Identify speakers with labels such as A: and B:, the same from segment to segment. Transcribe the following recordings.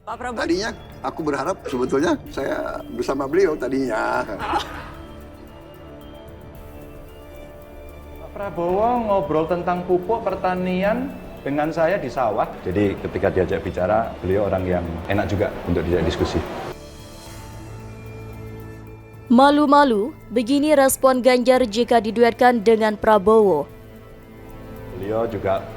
A: Pak Prabowo.
B: Tadinya aku berharap sebetulnya saya bersama beliau tadinya.
C: Pak Prabowo ngobrol tentang pupuk pertanian dengan saya di sawah. Jadi ketika diajak bicara, beliau orang yang enak juga untuk diajak diskusi.
D: Malu-malu, begini respon Ganjar jika diduetkan dengan Prabowo.
C: Beliau juga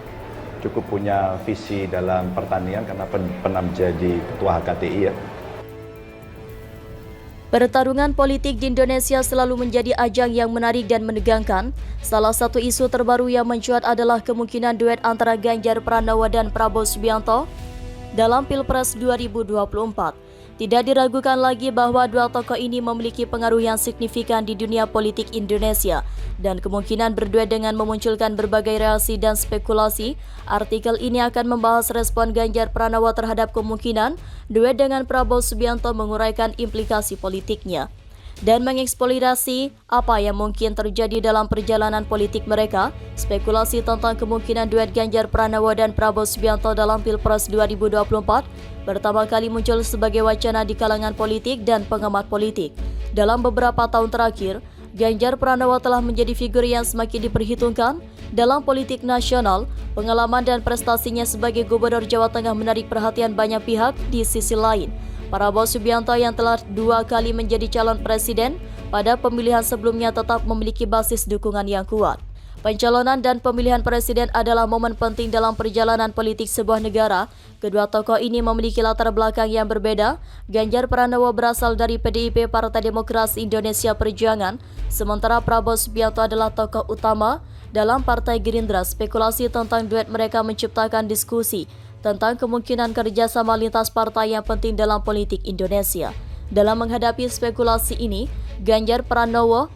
C: cukup punya visi dalam pertanian karena pernah menjadi ketua HKTI ya.
D: Pertarungan politik di Indonesia selalu menjadi ajang yang menarik dan menegangkan. Salah satu isu terbaru yang mencuat adalah kemungkinan duet antara Ganjar Pranowo dan Prabowo Subianto dalam Pilpres 2024. Tidak diragukan lagi bahwa dua tokoh ini memiliki pengaruh yang signifikan di dunia politik Indonesia dan kemungkinan berduet dengan memunculkan berbagai reaksi dan spekulasi. Artikel ini akan membahas respon Ganjar Pranowo terhadap kemungkinan duet dengan Prabowo Subianto menguraikan implikasi politiknya dan mengeksplorasi apa yang mungkin terjadi dalam perjalanan politik mereka. Spekulasi tentang kemungkinan duet Ganjar Pranowo dan Prabowo Subianto dalam Pilpres 2024 pertama kali muncul sebagai wacana di kalangan politik dan pengamat politik. Dalam beberapa tahun terakhir, Ganjar Pranowo telah menjadi figur yang semakin diperhitungkan dalam politik nasional. Pengalaman dan prestasinya sebagai Gubernur Jawa Tengah menarik perhatian banyak pihak. Di sisi lain, Prabowo Subianto yang telah 2 kali menjadi calon presiden pada pemilihan sebelumnya tetap memiliki basis dukungan yang kuat. Pencalonan dan pemilihan presiden adalah momen penting dalam perjalanan politik sebuah negara. Kedua tokoh ini memiliki latar belakang yang berbeda. Ganjar Pranowo berasal dari PDIP Partai Demokrasi Indonesia Perjuangan, sementara Prabowo Subianto adalah tokoh utama dalam Partai Gerindra. Spekulasi tentang duet mereka menciptakan diskusi tentang kemungkinan kerjasama lintas partai yang penting dalam politik Indonesia. Dalam menghadapi spekulasi ini, Ganjar Pranowo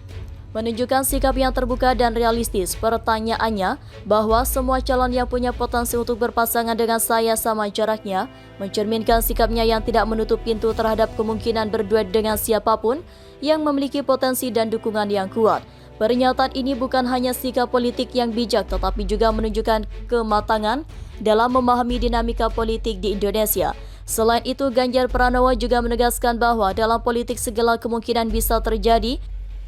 D: menunjukkan sikap yang terbuka dan realistis. Pertanyaannya bahwa semua calon yang punya potensi untuk berpasangan dengan saya sama jaraknya, mencerminkan sikapnya yang tidak menutup pintu terhadap kemungkinan berduet dengan siapapun yang memiliki potensi dan dukungan yang kuat. Pernyataan ini bukan hanya sikap politik yang bijak, tetapi juga menunjukkan kematangan dalam memahami dinamika politik di Indonesia. Selain itu, Ganjar Pranowo juga menegaskan bahwa dalam politik segala kemungkinan bisa terjadi.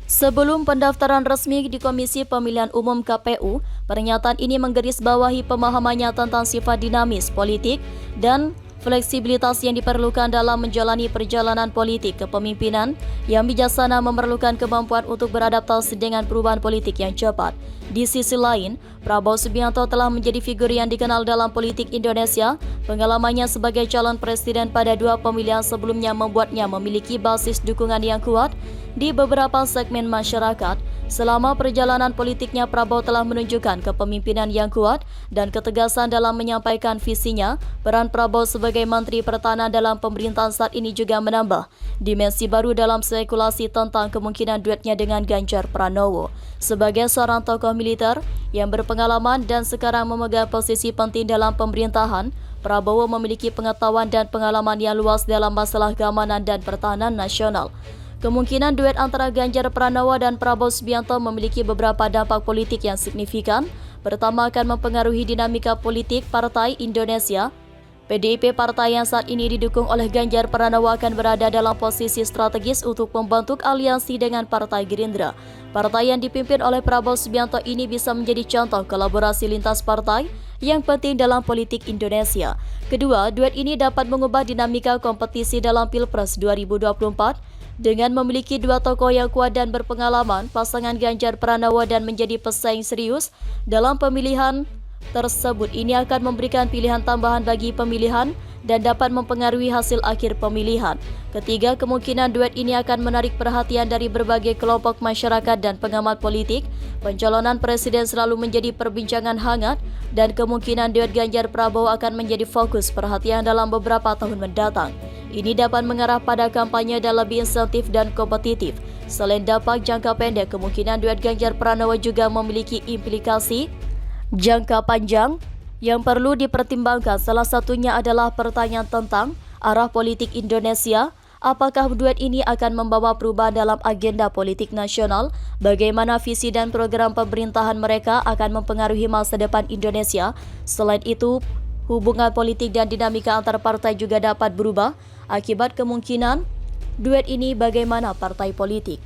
D: Sebelum pendaftaran resmi di Komisi Pemilihan Umum KPU, pernyataan ini menggarisbawahi pemahamannya tentang sifat dinamis politik dan fleksibilitas yang diperlukan dalam menjalani perjalanan politik kepemimpinan yang bijaksana memerlukan kemampuan untuk beradaptasi dengan perubahan politik yang cepat. Di sisi lain, Prabowo Subianto telah menjadi figur yang dikenal dalam politik Indonesia. Pengalamannya sebagai calon presiden pada 2 pemilihan sebelumnya membuatnya memiliki basis dukungan yang kuat di beberapa segmen masyarakat. Selama perjalanan politiknya, Prabowo telah menunjukkan kepemimpinan yang kuat dan ketegasan dalam menyampaikan visinya. Peran Prabowo sebagai Menteri Pertahanan dalam pemerintahan saat ini juga menambah dimensi baru dalam spekulasi tentang kemungkinan duetnya dengan Ganjar Pranowo. Sebagai seorang tokoh militer yang berpengalaman dan sekarang memegang posisi penting dalam pemerintahan, Prabowo memiliki pengetahuan dan pengalaman yang luas dalam masalah keamanan dan pertahanan nasional. Kemungkinan duet antara Ganjar Pranowo dan Prabowo Subianto memiliki beberapa dampak politik yang signifikan. Pertama, akan mempengaruhi dinamika politik partai Indonesia. PDIP, partai yang saat ini didukung oleh Ganjar Pranowo, akan berada dalam posisi strategis untuk membentuk aliansi dengan Partai Gerindra. Partai yang dipimpin oleh Prabowo Subianto ini bisa menjadi contoh kolaborasi lintas partai yang penting dalam politik Indonesia. Kedua, duet ini dapat mengubah dinamika kompetisi dalam Pilpres 2024. Dengan memiliki 2 tokoh yang kuat dan berpengalaman, pasangan Ganjar Pranowo dan menjadi pesaing serius dalam pemilihan tersebut. Ini akan memberikan pilihan tambahan bagi pemilihan dan dapat mempengaruhi hasil akhir pemilihan. Ketiga, kemungkinan duet ini akan menarik perhatian dari berbagai kelompok masyarakat dan pengamat politik. Pencalonan presiden selalu menjadi perbincangan hangat dan kemungkinan duet Ganjar Prabowo akan menjadi fokus perhatian dalam beberapa tahun mendatang. Ini dapat mengarah pada kampanye dan lebih insentif dan kompetitif. Selain dampak jangka pendek, kemungkinan duet Ganjar Pranowo juga memiliki implikasi jangka panjang yang perlu dipertimbangkan. Salah satunya adalah pertanyaan tentang arah politik Indonesia. Apakah duet ini akan membawa perubahan dalam agenda politik nasional? Bagaimana visi dan program pemerintahan mereka akan mempengaruhi masa depan Indonesia? Selain itu, hubungan politik dan dinamika antar partai juga dapat berubah akibat kemungkinan duet ini bagaimana partai politik.